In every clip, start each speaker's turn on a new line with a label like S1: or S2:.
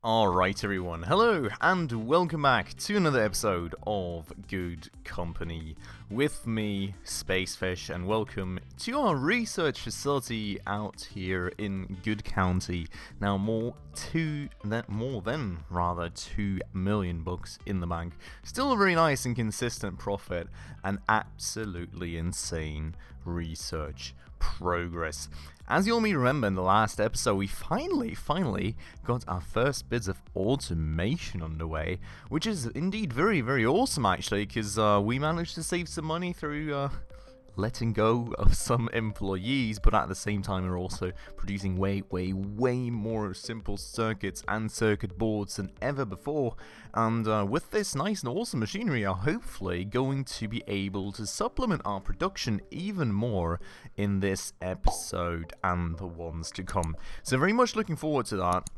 S1: Alright everyone, hello and welcome back to another episode of Good Company with me, Spacefish, and welcome to our research facility out here in Good County. Now more than 2 million bucks in the bank. Still a very nice and consistent profit and absolutely insane research progress. As you all may remember, in the last episode, we finally got our first bits of automation underway, which is indeed very awesome actually, because we managed to save some money through letting go of some employees, but at the same time we're also producing way more simple circuits and circuit boards than ever before. And with this nice and awesome machinery, are hopefully going to be able to supplement our production even more in this episode and the ones to come. So very much looking forward to that.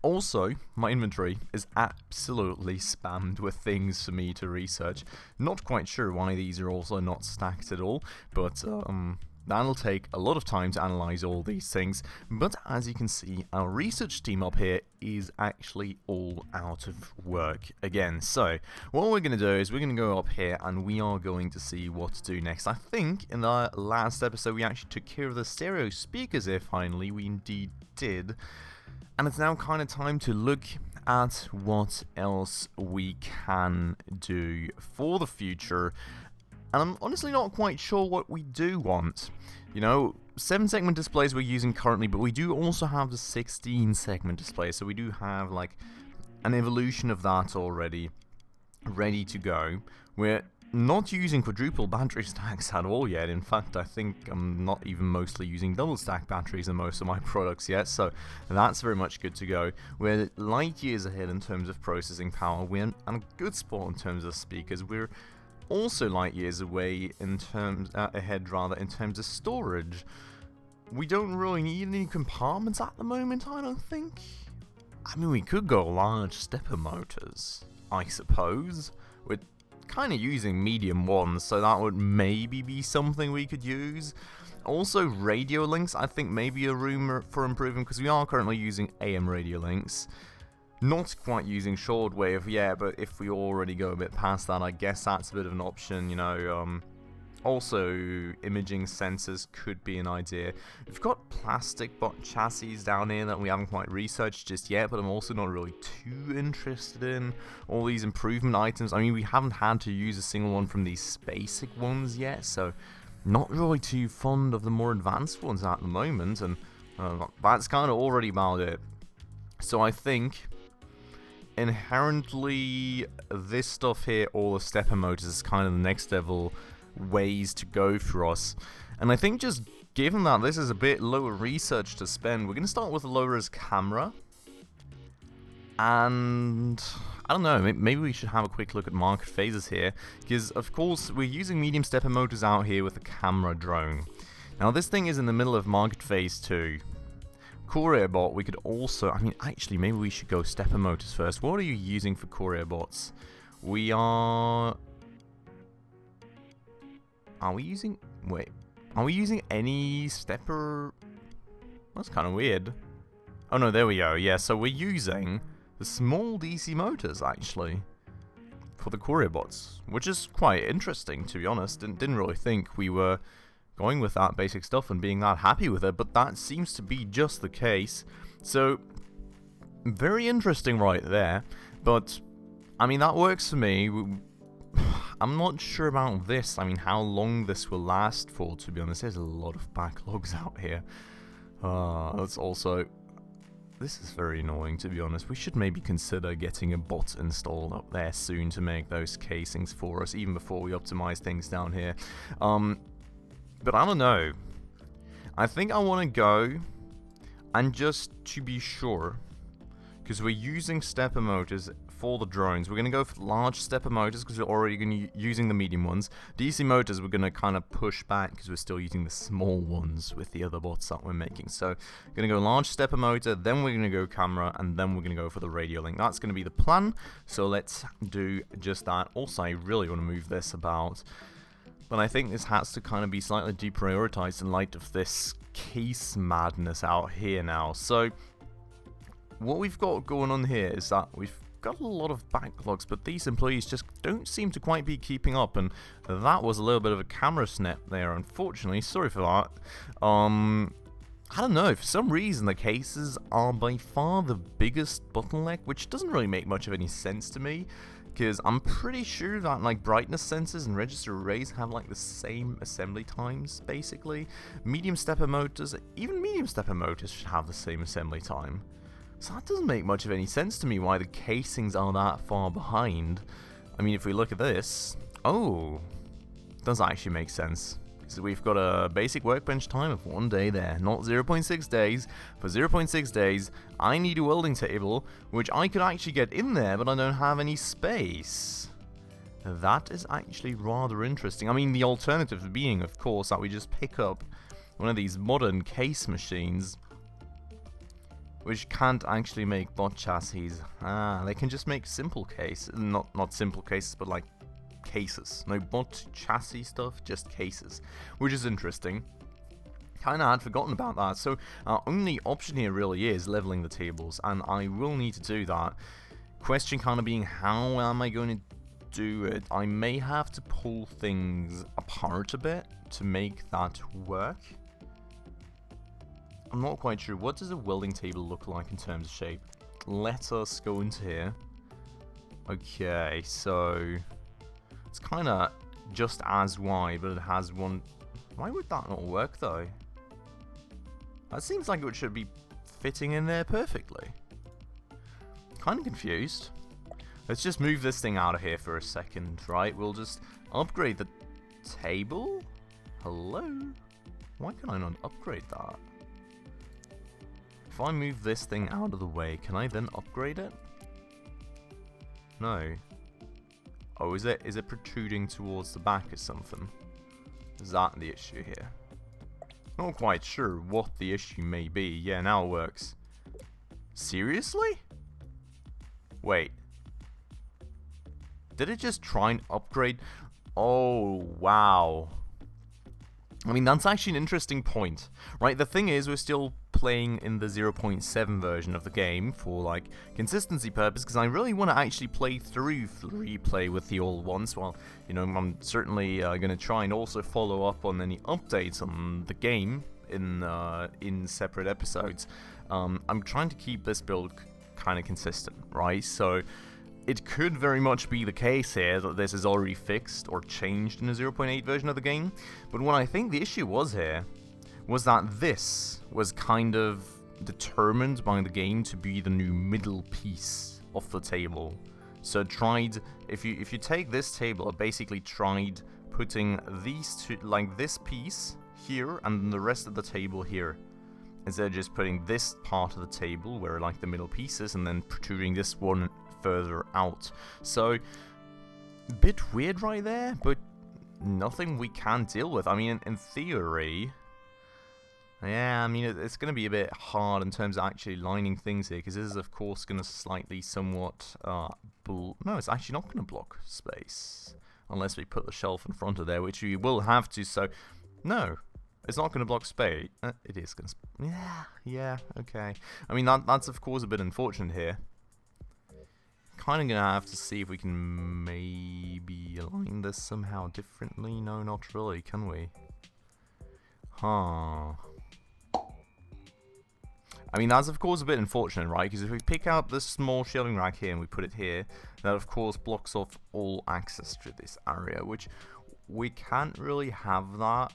S1: Also, my inventory is absolutely spammed with things for me to research. Not quite sure why these are also not stacked at all, but that'll take a lot of time to analyze all these things. But as you can see, our research team up here is actually all out of work again. So what we're going to do is we're going to go up here and we are going to see what to do next. I think in the last episode we actually took care of the stereo speakers here finally. We indeed did. And it's now kind of time to look at what else we can do for the future. And I'm honestly not quite sure what we do want. You know, 7-segment displays we're using currently, but we do also have the 16-segment display. So we do have like an evolution of that already ready to go. We're not using quadruple battery stacks at all yet. In fact, I think I'm not even mostly using double stack batteries in most of my products yet, so that's very much good to go. We're light years ahead in terms of processing power. We're in a good spot in terms of speakers. We're also light years away in terms ahead in terms of storage. We don't really need any compartments at the moment, I don't think. I mean, we could go large stepper motors, I suppose. We're kind of using medium ones, so that would maybe be something we could use. Also, radio links, I think maybe a room for improving, because we are currently using AM radio links. Not quite using shortwave yet, but if we already go a bit past that, I guess that's a bit of an option, you know. Also, imaging sensors could be an idea. We've got plastic bot chassis down here that we haven't quite researched just yet, but I'm also not really too interested in all these improvement items. I mean, we haven't had to use a single one from these basic ones yet, so not really too fond of the more advanced ones at the moment, and that's kind of already about it. So I think inherently this stuff here, all the stepper motors, is kind of the next level ways to go for us. And I think just given that this is a bit lower research to spend, we're going to start with a low-res camera. And I don't know, maybe we should have a quick look at market phases here, because of course we're using medium stepper motors out here with a camera drone. Now this thing is in the middle of market phase 2. Courier bot, we could also, I mean actually maybe we should go stepper motors first. What are you using for courier bots? Are we using any stepper? That's kind of weird. Oh no, there we go. Yeah, so we're using the small DC motors actually for the courier bots, which is quite interesting to be honest. Didn't really think we were going with that basic stuff and being that happy with it, but that seems to be just the case. So very interesting right there. But I mean that works for me. I'm not sure about this. I mean, how long this will last for, to be honest. There's a lot of backlogs out here. This is very annoying, to be honest. We should maybe consider getting a bot installed up there soon to make those casings for us, even before we optimize things down here. But I don't know. I think I want to go, and just to be sure, because we're using stepper motors for the drones. We're going to go for large stepper motors because we're already using the medium ones. DC motors we're going to kind of push back because we're still using the small ones with the other bots that we're making. So we're going to go large stepper motor, then we're going to go camera, and then we're going to go for the radio link. That's going to be the plan. So let's do just that. Also, I really want to move this about, but I think this has to kind of be slightly deprioritized in light of this case madness out here now. So what we've got going on here is that we've got a lot of backlogs, but these employees just don't seem to quite be keeping up, and that was a little bit of a camera snap there, unfortunately. Sorry for that. I don't know, for some reason the cases are by far the biggest bottleneck, which doesn't really make much of any sense to me, because I'm pretty sure that like brightness sensors and register arrays have like the same assembly times, basically. Medium stepper motors, even medium stepper motors should have the same assembly time. So that doesn't make much of any sense to me why the casings are that far behind. I mean, if we look at this, oh, it does actually make sense. So we've got a basic workbench time of 1 day there, not 0.6 days. For 0.6 days, I need a welding table, which I could actually get in there, but I don't have any space. That is actually rather interesting. I mean, the alternative being, of course, that we just pick up one of these modern case machines, which can't actually make bot chassis. They can just make simple cases. Not simple cases, but like cases. No bot chassis stuff, just cases, which is interesting. Kinda had forgotten about that. So our only option here really is leveling the tables, and I will need to do that. Question kind of being, how am I going to do it? I may have to pull things apart a bit to make that work. I'm not quite sure. What does a welding table look like in terms of shape? Let us go into here. Okay, so it's kind of just as wide, but it has one. Why would that not work though? That seems like it should be fitting in there perfectly. Kind of confused. Let's just move this thing out of here for a second, right? We'll just upgrade the table. Hello? Why can I not upgrade that? If I move this thing out of the way, can I then upgrade it? No. Oh, is it protruding towards the back or something? Is that the issue here? Not quite sure what the issue may be. Yeah, now it works. Seriously? Wait. Did it just try and upgrade? Oh, wow. I mean, that's actually an interesting point, right? The thing is, we're still playing in the 0.7 version of the game for, like, consistency purpose, because I really want to actually play through Freeplay with the old ones. Well, you know, I'm certainly going to try and also follow up on any updates on the game in separate episodes. I'm trying to keep this build kind of consistent, right? So it could very much be the case here that this is already fixed or changed in the 0.8 version of the game, but what I think the issue was here was that this was kind of determined by the game to be the new middle piece of the table. So it tried, if you take this table, it basically tried putting these two, like this piece here and the rest of the table here, instead of just putting this part of the table where like the middle piece is and then protruding this one further out. So a bit weird right there, but nothing we can deal with. I mean, in theory, yeah, I mean, it's going to be a bit hard in terms of actually lining things here, because this is of course going to slightly somewhat no, it's actually not going to block space unless we put the shelf in front of there, which we will have to. So no, it's not going to block space. It is going to. Yeah, okay. I mean, that's of course a bit unfortunate here. Kind of gonna have to see if we can maybe align this somehow differently. No, not really, can we? Huh. I mean, that's of course a bit unfortunate, right? Because if we pick out this small shelving rack here and we put it here, that of course blocks off all access to this area, which we can't really have that.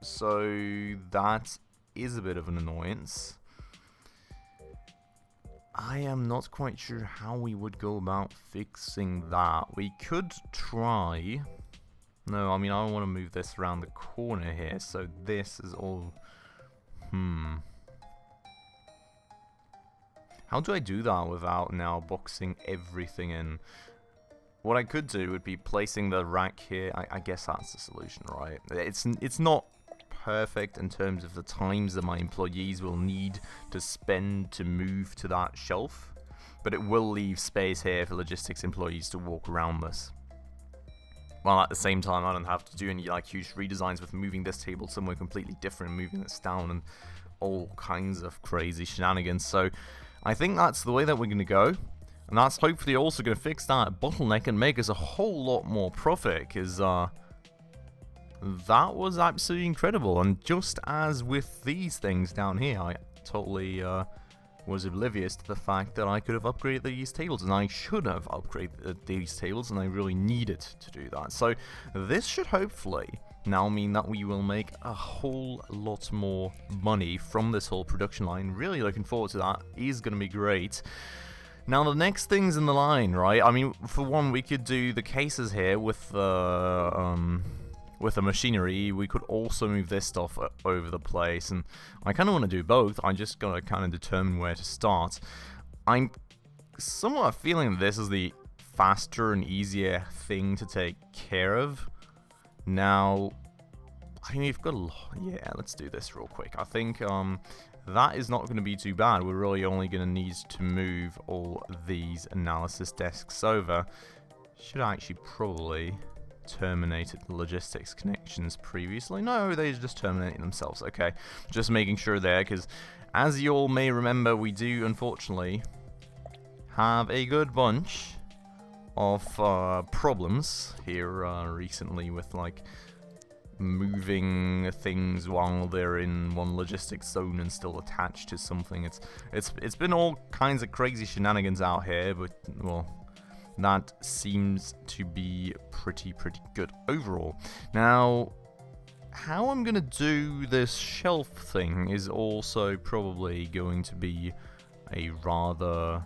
S1: So that is a bit of an annoyance. I am not quite sure how we would go about fixing that. We could try. No, I mean, I want to move this around the corner here, so this is all. How do I do that without now boxing everything in? What I could do would be placing the rack here. I guess that's the solution, right? It's not perfect in terms of the times that my employees will need to spend to move to that shelf, but it will leave space here for logistics employees to walk around this. While at the same time, I don't have to do any like huge redesigns with moving this table somewhere completely different, moving this down, and all kinds of crazy shenanigans. So I think that's the way that we're going to go. And that's hopefully also going to fix that bottleneck and make us a whole lot more profit. Because that was absolutely incredible. And just as with these things down here, I totally was oblivious to the fact that I could have upgraded these tables. And I should have upgraded these tables. And I really needed to do that. So this should hopefully now mean that we will make a whole lot more money from this whole production line. Really looking forward to that. It's going to be great. Now the next things in the line, right? I mean, for one, we could do the cases here with the machinery. We could also move this stuff over the place, and I kind of want to do both. I just gotta kind of determine where to start. I'm somewhat feeling that this is the faster and easier thing to take care of. Now, I mean, we've got yeah, let's do this real quick. I think that is not going to be too bad. We're really only going to need to move all these analysis desks over. Should I actually probably terminated the logistics connections previously? No, they just terminated themselves. Okay, just making sure there, because as you all may remember, we do unfortunately have a good bunch of problems here recently with like moving things while they're in one logistics zone and still attached to something. It's been all kinds of crazy shenanigans out here, but well, that seems to be pretty good overall. Now, how I'm gonna do this shelf thing is also probably going to be a rather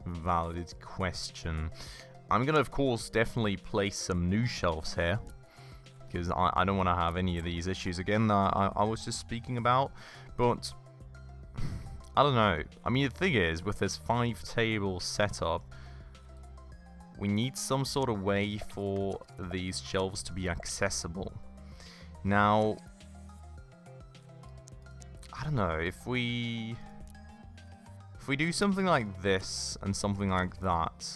S1: valid question. I'm gonna, of course, definitely place some new shelves here, because I don't want to have any of these issues again that I was just speaking about. But I don't know. I mean, the thing is, with this 5-table setup, we need some sort of way for these shelves to be accessible. Now, I don't know, if we do something like this and something like that,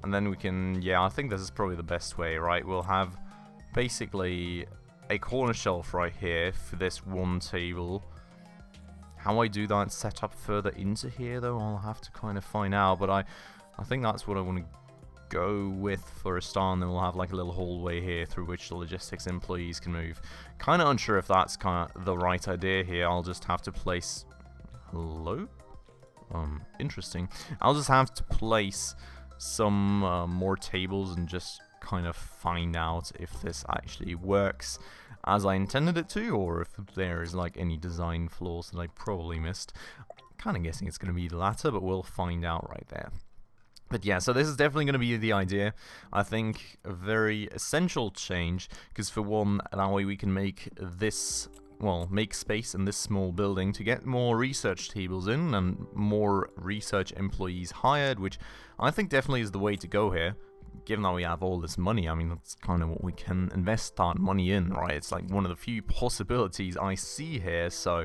S1: and then we can, yeah, I think this is probably the best way, right? We'll have basically a corner shelf right here for this one table. How I do that set up further into here, though, I'll have to kind of find out, but I think that's what I want to go with for a start, and then we'll have like a little hallway here through which the logistics employees can move. Kind of unsure if that's kind of the right idea here. I'll just have to place... Hello? Interesting. I'll just have to place some more tables and just kind of find out if this actually works as I intended it to, or if there is like any design flaws that I probably missed. Kind of guessing it's going to be the latter, but we'll find out right there. But yeah, so this is definitely going to be the idea. I think a very essential change, because for one, that way we can make this, well, make space in this small building to get more research tables in and more research employees hired, which I think definitely is the way to go here. Given that we have all this money, I mean, that's kind of what we can invest that money in, right? It's like one of the few possibilities I see here, so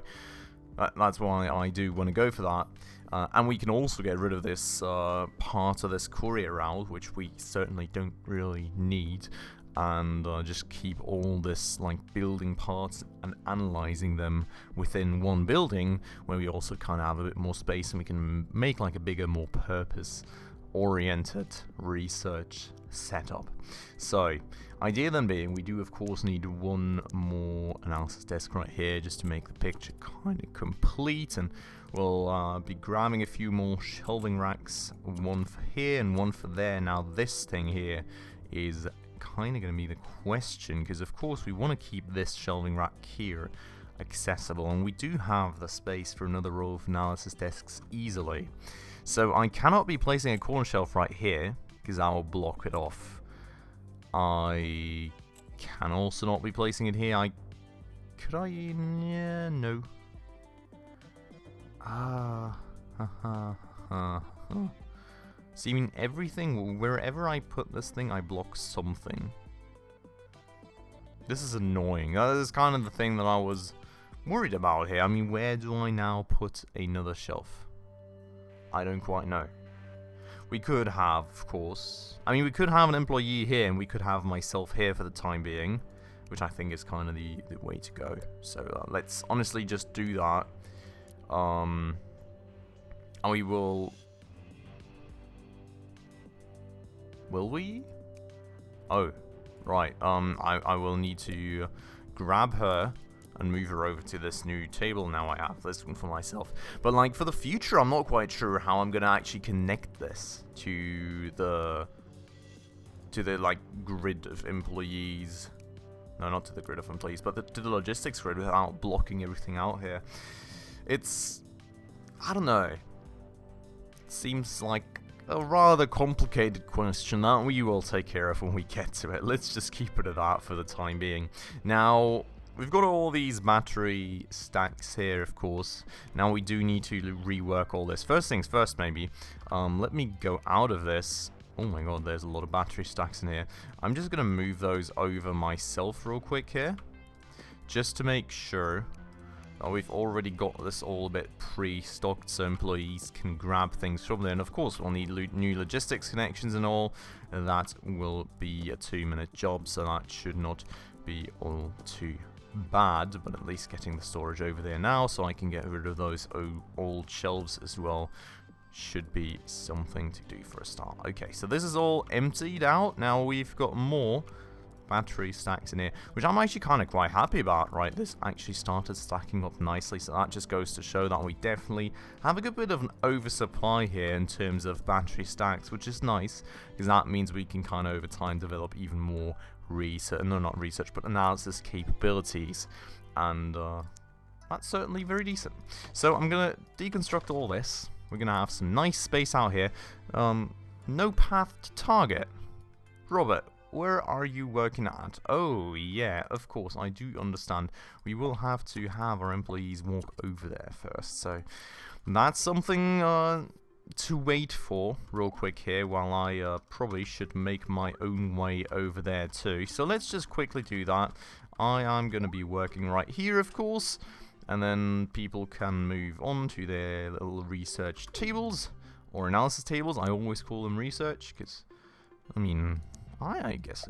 S1: that's why I do want to go for that. And we can also get rid of this part of this courier route, which we certainly don't really need, and just keep all this like building parts and analyzing them within one building, where we also kind of have a bit more space and we can make like a bigger, more purpose-oriented research setup. So, idea then being, we do of course need one more analysis desk right here just to make the picture kind of complete, and we'll be grabbing a few more shelving racks, one for here and one for there. Now this thing here is kind of going to be the question, because of course we want to keep this shelving rack here accessible, and we do have the space for another row of analysis desks easily. So I cannot be placing a corner shelf right here, because that will block it off. I can also not be placing it here. Could I? Yeah, no. See, I mean, everything, wherever I put this thing, I block something. This is annoying. This is kind of the thing that I was worried about here. I mean, where do I now put another shelf? I don't quite know. We could have, of course, I mean, we could have an employee here, and we could have myself here for the time being, which I think is kind of the way to go. So let's honestly just do that. And we will... Will we? Oh, right. I will need to grab her and move her over to this new table. Now I have this one for myself. But like for the future, I'm not quite sure how I'm gonna actually connect this to the like grid of employees. No, not to the grid of employees, but to the logistics grid without blocking everything out here. It's, I don't know. It seems like a rather complicated question that we will take care of when we get to it. Let's just keep it at that for the time being. Now, we've got all these battery stacks here, of course. Now we do need to rework all this. First things first, maybe. Let me go out of this. Oh my god, there's a lot of battery stacks in here. I'm just going to move those over myself real quick here. Just to make sure that we've already got this all a bit pre-stocked so employees can grab things from there. And of course, we'll need new logistics connections and all. And that will be a 2-minute job, so that should not be all too bad. But at least getting the storage over there now so I can get rid of those old shelves as well should be something to do for a start. Okay, so this is all emptied out. Now we've got more battery stacks in here, which I'm actually kind of quite happy about, right? This actually started stacking up nicely, so that just goes to show that we definitely have a good bit of an oversupply here in terms of battery stacks, which is nice, because that means we can kind of over time develop even more research, no, not research, but analysis capabilities, and that's certainly very decent. So I'm going to deconstruct all this. We're going to have some nice space out here. No path to target. Robert, where are you working at? Oh, yeah, of course, I do understand. We will have to have our employees walk over there first. So that's something to wait for real quick here while I probably should make my own way over there too. So let's just quickly do that. I am going to be working right here, of course. And then people can move on to their little research tables, or analysis tables. I always call them research, because, I mean, I guess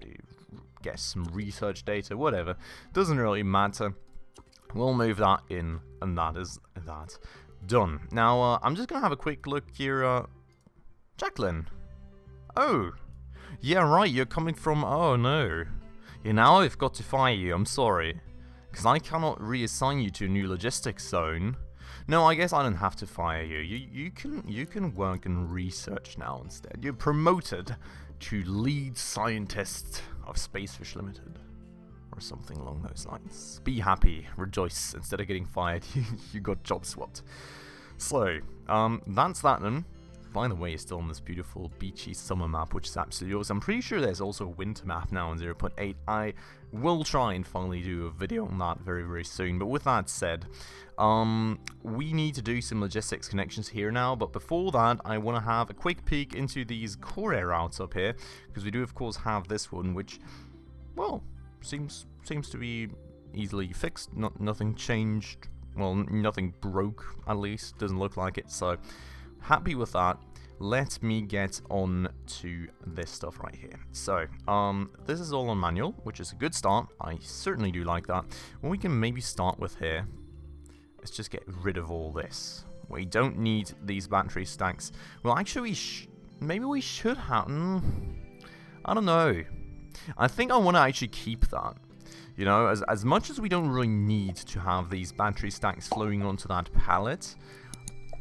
S1: some research data, whatever. Doesn't really matter. We'll move that in, and that is that. Done. Now, I'm just going to have a quick look here. Jacqueline. Oh. Yeah, right, you're coming from... Oh, no. Yeah, now I've got to fire you. I'm sorry. Because I cannot reassign you to a new logistics zone. No, I guess I don't have to fire you. You can work in research now instead. You're promoted to lead scientist of Spacefish Limited. Or something along those lines. Be happy, rejoice. Instead of getting fired, you got job swapped. So, that's that then. By the way, it's still on this beautiful beachy summer map, which is absolutely awesome. I'm pretty sure there's also a winter map now in 0.8. I will try and finally do a video on that very, very soon. But with that said, we need to do some logistics connections here now. But before that, I want to have a quick peek into these core air routes up here. Because we do, of course, have this one, which, well, seems to be easily fixed. Nothing changed. Well, nothing broke, at least. Doesn't look like it, so... happy with that. Let me get on to this stuff right here. So, this is all on manual, which is a good start. I certainly do like that. What we can maybe start with here, let's just get rid of all this. We don't need these battery stacks. Well, actually, maybe we should have... I don't know. I think I want to actually keep that. You know, as much as we don't really need to have these battery stacks flowing onto that pallet...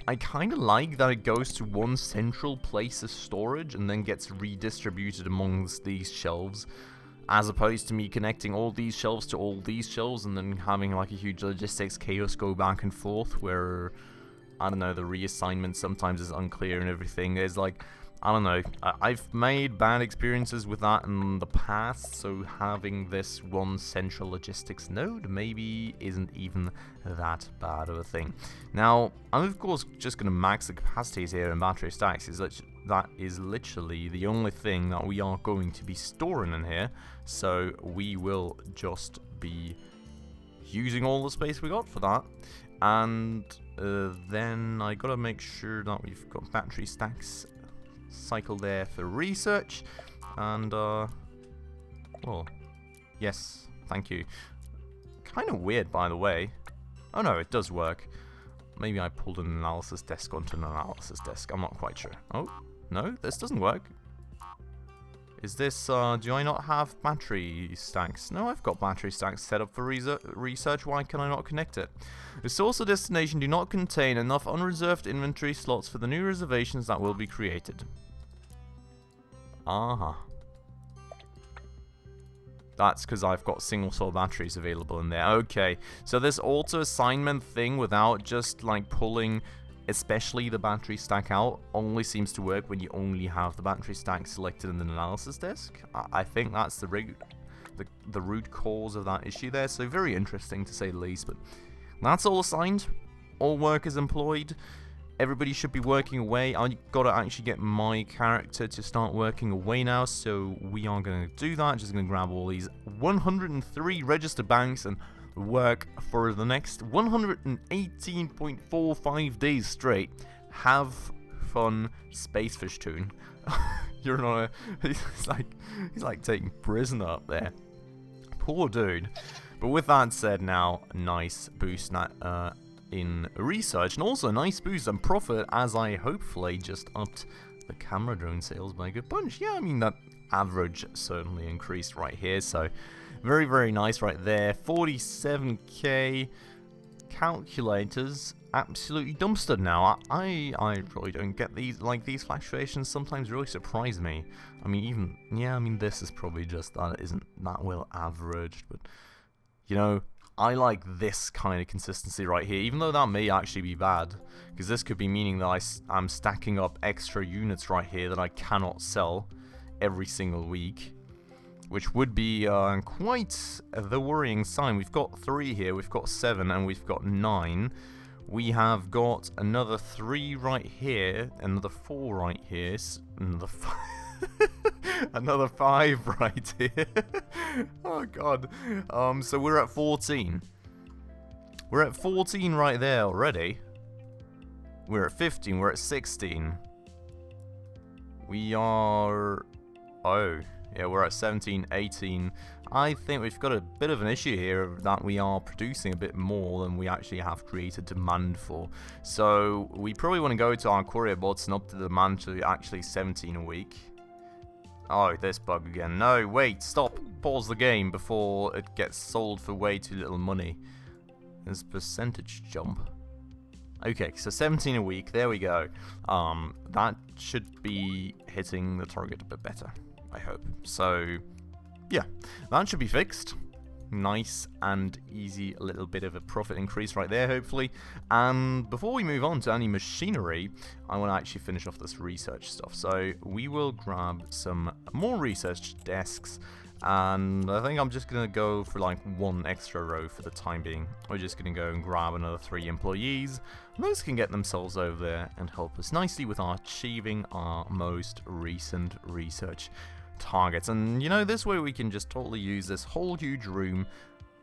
S1: I kind of like that it goes to one central place of storage and then gets redistributed amongst these shelves, as opposed to me connecting all these shelves to all these shelves and then having like a huge logistics chaos go back and forth where, I don't know, the reassignment sometimes is unclear and everything. There's like, I don't know, I've made bad experiences with that in the past, so having this one central logistics node maybe isn't even that bad of a thing. Now, I'm of course just going to max the capacities here in battery stacks. That is literally the only thing that we are going to be storing in here, so we will just be using all the space we got for that. And then I gotta make sure that we've got battery stacks cycle there for research, and well, yes, thank you. Kind of weird, by the way. Oh no, it does work. Maybe I pulled an analysis desk onto an analysis desk. I'm not quite sure. Oh, no, this doesn't work. Is this, do I not have battery stacks? No, I've got battery stacks set up for research. Why can I not connect it? The source or destination do not contain enough unreserved inventory slots for the new reservations that will be created. Aha. That's because I've got single cell batteries available in there. Okay, so this auto assignment thing without just like pulling especially the battery stack out only seems to work when you only have the battery stack selected in the analysis desk. I think that's the root cause of that issue there, so very interesting to say the least. But that's all assigned, all workers employed, everybody should be working away. I gotta actually get my character to start working away now, so we are gonna do that. Just gonna grab all these 103 registered banks and work for the next 118.45 days straight. Have fun, Spacefish tune. You're not he's like taking prisoner up there. Poor dude. But with that said, now a nice boost in research, and also a nice boost in profit as I hopefully just upped the camera drone sales by a good bunch. Yeah, I mean that average certainly increased right here, so very, very nice right there. 47k calculators, absolutely dumpstered now. I really don't get these, like, these fluctuations sometimes really surprise me. I mean, even, yeah, I mean, this is probably just that it isn't that well averaged, but, you know, I like this kind of consistency right here, even though that may actually be bad, because this could be meaning that I'm stacking up extra units right here that I cannot sell every single week, which would be quite the worrying sign. We've got 3 here, we've got 7, and we've got 9. We have got another 3 right here, another 4 right here, another 5 right here. Oh god. So we're at 14. We're at 14 right there already. We're at 15, we're at 16. We are... oh... yeah, we're at 17, 18. I think we've got a bit of an issue here that we are producing a bit more than we actually have created demand for. So we probably want to go to our courier bots and up the demand to actually 17 a week. Oh, this bug again. No, wait, stop. Pause the game before it gets sold for way too little money. There's a percentage jump. Okay, so 17 a week. There we go. That should be hitting the target a bit better, I hope. So, yeah, that should be fixed. Nice and easy, a little bit of a profit increase right there, hopefully. And before we move on to any machinery, I want to actually finish off this research stuff. So we will grab some more research desks, and I think I'm just going to go for like 1 extra row for the time being. We're just going to go and grab another 3 employees. Those can get themselves over there and help us nicely with achieving our most recent research targets. And you know, this way we can just totally use this whole huge room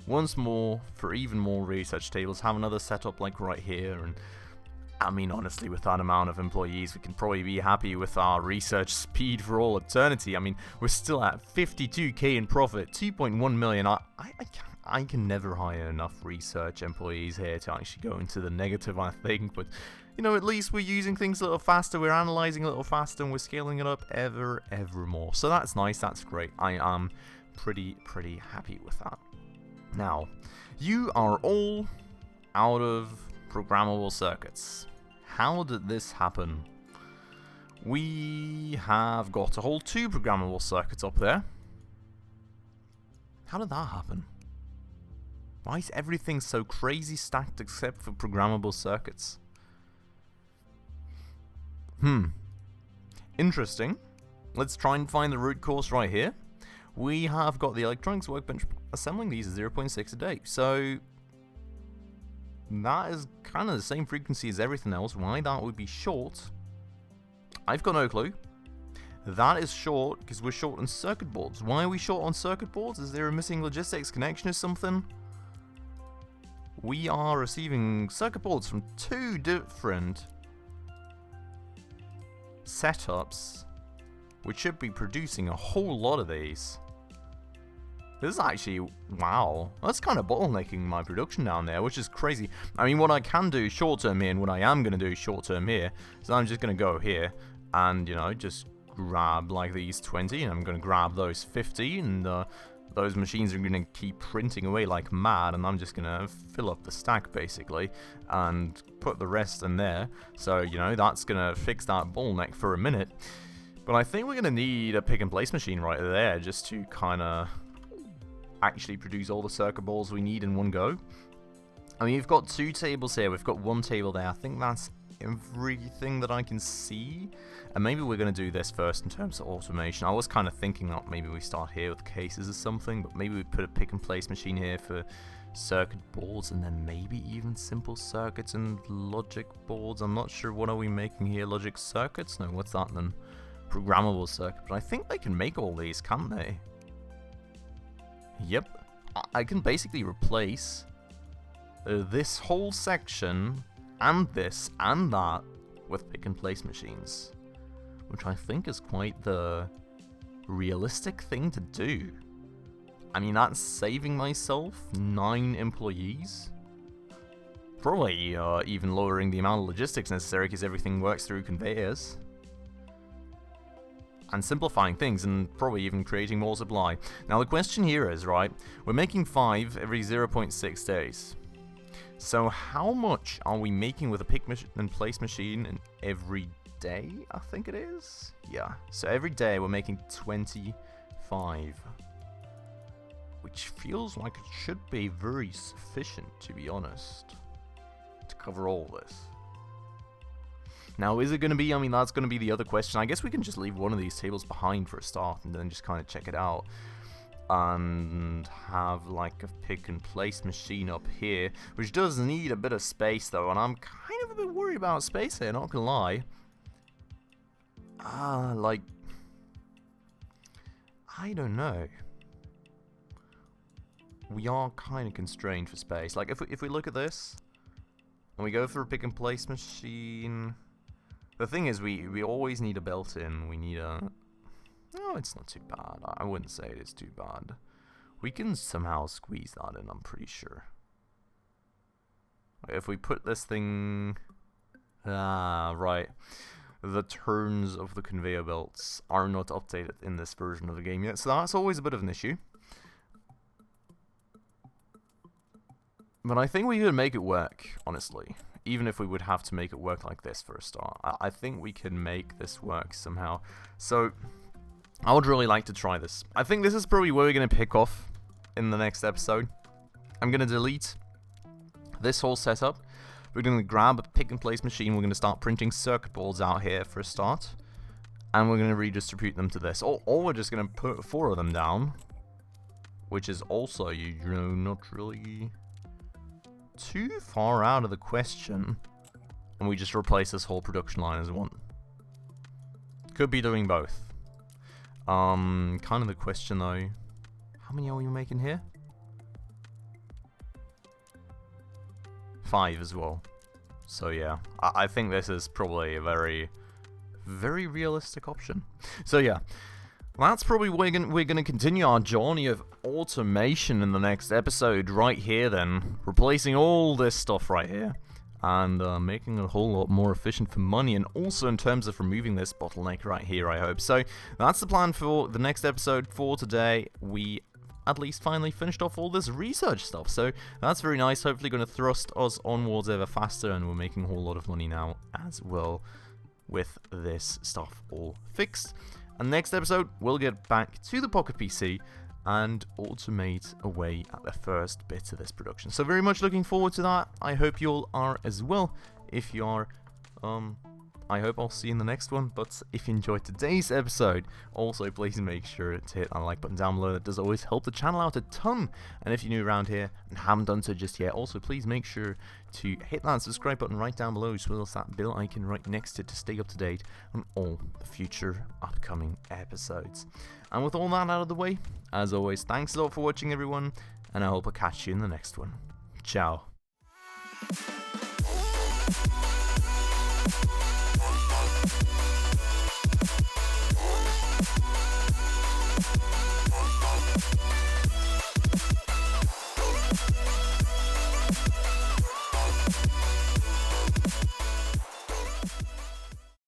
S1: once more for even more research tables, have another setup like right here. And I mean, honestly, with that amount of employees, we can probably be happy with our research speed for all eternity. I mean, we're still at 52k in profit, 2.1 million. I can never hire enough research employees here to actually go into the negative, I think. But you know, at least we're using things a little faster, we're analyzing a little faster, and we're scaling it up ever more. So that's nice, that's great. I am pretty happy with that. Now, you are all out of programmable circuits. How did this happen? We have got a whole 2 programmable circuits up there. How did that happen? Why is everything so crazy stacked except for programmable circuits? Interesting. Let's try and find the root cause right here. We have got the electronics workbench assembling these at 0.6 a day. So that is kind of the same frequency as everything else. Why that would be short, I've got no clue. That is short because we're short on circuit boards. Why are we short on circuit boards? Is there a missing logistics connection or something? We are receiving circuit boards from 2 different setups, which should be producing a whole lot of these. This is actually, wow, that's kind of bottlenecking my production down there, which is crazy. I mean, what I can do short term here, and what I am going to do short term here, is I'm just going to go here and, you know, just grab like these 20, and I'm going to grab those 50, and those machines are going to keep printing away like mad, and I'm just going to fill up the stack basically and put the rest in there. So, you know, that's going to fix that bottleneck for a minute. But I think we're going to need a pick and place machine right there just to kind of actually produce all the circuit boards we need in one go. I mean, we've got 2 tables here, we've got 1 table there. I think that's everything that I can see. And maybe we're going to do this first in terms of automation. I was kind of thinking that maybe we start here with cases or something, but maybe we put a pick and place machine here for circuit boards, and then maybe even simple circuits and logic boards. I'm not sure, what are we making here? Logic circuits? No, what's that then? Programmable circuit. But I think they can make all these, can't they? Yep, I can basically replace this whole section and this and that with pick and place machines, which I think is quite the realistic thing to do. I mean, that's saving myself 9 employees, probably even lowering the amount of logistics necessary because everything works through conveyors, and simplifying things, and probably even creating more supply. Now the question here is, right, we're making 5 every 0.6 days. So how much are we making with a pick and place machine in every day, I think it is? Yeah, so every day we're making 25. Which feels like it should be very sufficient, to be honest, to cover all this. Now, is it going to be, I mean, that's going to be the other question. I guess we can just leave one of these tables behind for a start and then just kind of check it out. And have like a pick and place machine up here, which does need a bit of space though, and I'm kind of a bit worried about space here, not gonna lie. Like, I don't know. We are kind of constrained for space. Like, if we look at this, and we go for a pick and place machine, the thing is, we always need a built-in. We need a... No, it's not too bad. I wouldn't say it is too bad. We can somehow squeeze that in, I'm pretty sure. If we put this thing... right. The turns of the conveyor belts are not updated in this version of the game yet, so that's always a bit of an issue. But I think we could make it work, honestly. Even if we would have to make it work like this for a start. I think we can make this work somehow. So, I would really like to try this. I think this is probably where we're going to pick off in the next episode. I'm going to delete this whole setup. We're going to grab a pick and place machine. We're going to start printing circuit boards out here for a start. And we're going to redistribute them to this. Or we're just going to put 4 of them down. Which is also, you know, not really too far out of the question. And we just replace this whole production line as one. Could be doing both. Kind of the question though, how many are we making here? 5 as well. So yeah, I think this is probably a very, very realistic option. So yeah, that's probably where we're gonna continue our journey of automation in the next episode right here then. Replacing all this stuff right here. And making it a whole lot more efficient for money, and also in terms of removing this bottleneck right here, I hope. So that's the plan for the next episode. For today, we at least finally finished off all this research stuff, so that's very nice. Hopefully going to thrust us onwards ever faster, and we're making a whole lot of money now as well with this stuff all fixed. And next episode, we'll get back to the Pocket PC and automate away at the first bits of this production. So very much looking forward to that. I hope you all are as well. If you are, I hope I'll see you in the next one. But if you enjoyed today's episode, also please make sure to hit that like button down below. That does always help the channel out a ton. And if you're new around here and haven't done so just yet, also please make sure to hit that subscribe button right down below, as well as that bell icon right next to it to stay up to date on all the future upcoming episodes. And with all that out of the way, as always, thanks a lot for watching everyone, and I hope I'll catch you in the next one. Ciao.